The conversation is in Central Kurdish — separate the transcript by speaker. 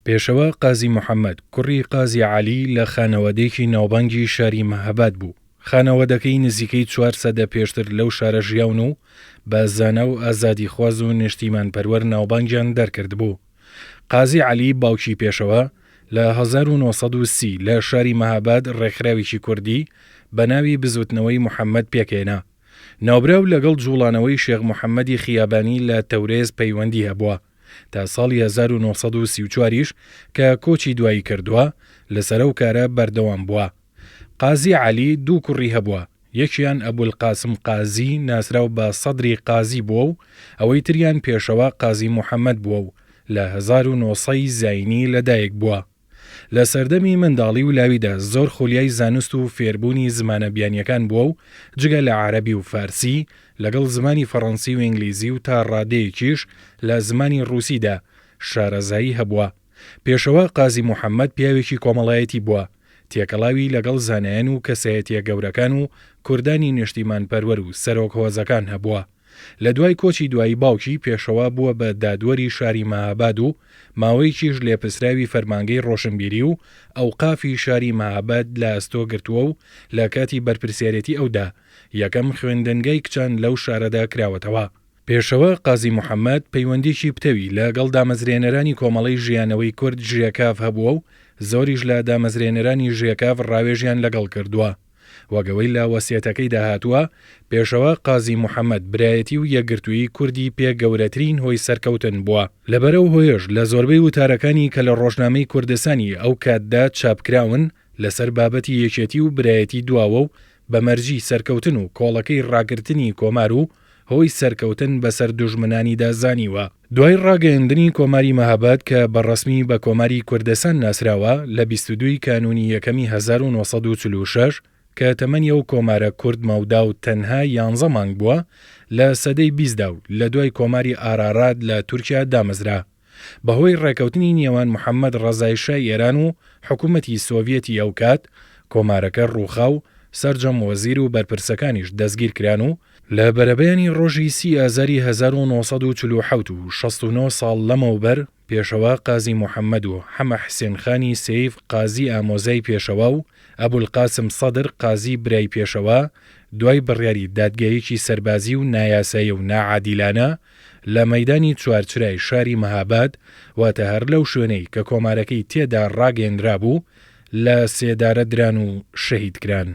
Speaker 1: پێشەوە قازی محەممەد کوڕی قازی عالی لە خانەوەدەیەکی ناوبانگی شاری مەهاباد بوو. خانەوەدەکەی نزیکەی 4 سەدە پێشتر لەو شارە ژیاون و بە زانە و ئازادی خواز و نیشتیمان پەروەر ناوبانگیان دەرکرد بوو. قازی عالی باوکی پێشەوە لە 1930 لە شاری مەهاباد ڕێکخراوێکی کوردی بە ناوی بزوتنەوەی محەممەد پێکێنا. ناوبراو لەگەڵ جوڵانەوەی شێخ محەممەدی خیابانی لە تەورێز پەیوەندی هەبووە تا ساڵی 1934ش کە کۆچی دوایی کردووە لەسەر ئەو کارە بەردەوام بووە. قازی عالی دوو کوڕی هەبووە، یەکیان ئەبولقاسم قازی ناسراو بە سەدری قازی بووە و ئەوەی تریان پێشەوە قازی محەممەد بووە و لە 1900 زاینی لەدایک بووە. لە سەردەمی منداڵی و لاویدا زۆر خۆلیای زانست و فێربوونی زمانە بیانیەکان بووە و جگە لە عەرەبی و فارسی لەگەڵ زمانی فەڕەنسی و ئینگلیزی و تا ڕادەیەکیش لە زمانی ڕووسیدا شارەزایی هەبووە. پێشەوە قازی محەممەد پیاوێکی کۆمەڵایەتی بووە، تێکەڵاوی لەگەڵ زانایان و کەسایەتیە گەورەکان و کوردانی نیشتیمان پەروەر و سەرۆک هۆزەکان هەبووە. لە دوای کۆچی دوایی باوکی پێشەوە بووە بە دادوەری شاری مەهاباد و ماوەیەکیش لێپرسراوی فەرمانگەی ڕۆشنبیری و ئەوقافی شاری مەهاباد لە ئەستۆ گرتووە و لە کاتی بەرپرسیارەتی ئەودا یەکەم خوێندنگەی کچان لەو شارەدا کراوەتەوە. پێشەوە قازی محەممەد پەیوەندیی پتەوی لەگەڵ دامەزرێنەرانی کۆمەڵەی ژیانەوەی کورد ژیەکاف هەبووە و زۆریش لە دامەزرێنەرانی ژیەکاف ڕاوێژیان لەگەڵ کردووە. وەگەوەی لە وەسیەتەکەی داهاتووە پێشەوە قازی محەممەد برایەتی و یەکگرتووی کوردی پێگەورەترین هۆی سەرکەوتن بووە. لەبەرەو هۆیش لە زۆربەی وتارەکانی کە لە ڕۆژنامەی کوردستانی ئەو کاتدا چاپکراون لەسەر بابەتی یەکێتی و برایەتی دواوە و بەمەرجی سەرکەوتن و کۆڵەکەی ڕاگررتنی کۆمار و هۆی سەرکەوتن بەسەر دوژمنانیدا زانیوە. دوای ڕاگەیاندنی کۆماری مەهاباد کە بەڕەسمی بە کۆماری کوردستان ناسراوە لە 22 کانونی یەکەمی 1946 کە تەمەنی ئەو کۆمارە کورد مەودا و تەنها 11 مانگ بووە لە سەدەی 20دا و لە دوای کۆماری ئارارات لە تورکیا دامەزرا. بەهۆی ڕێکەوتنی نێوان محەممەد ڕەزای شای ئێران و حکوومەتی سۆڤیەتی ئەو کات کۆمارەکە ڕووخا و سەرجەم وەزیر و بەرپرسەکانیش دەستگیر کران و لە بەرەبەیانی ڕۆژی 30 ئازاری 1947 و 69 ساڵ لەمەوبەر پێشەوە قازی محەممەد و حەمە حسێنخانی سەیف قازی ئامۆزای پێشەوە و ئەبولقاسم سەدر قازی برای پێشەوە دوای بڕیاری دادگایەکی سەربازی و نایاسایی و ناعادیلانە لە مەیدانی چوارچرای شاری مەهاباد واتە هەر لەو شوێنەی کە کۆمارەکەی تێدا ڕاگەیەندرا بوو لە سێدارە دران و شەهید کران.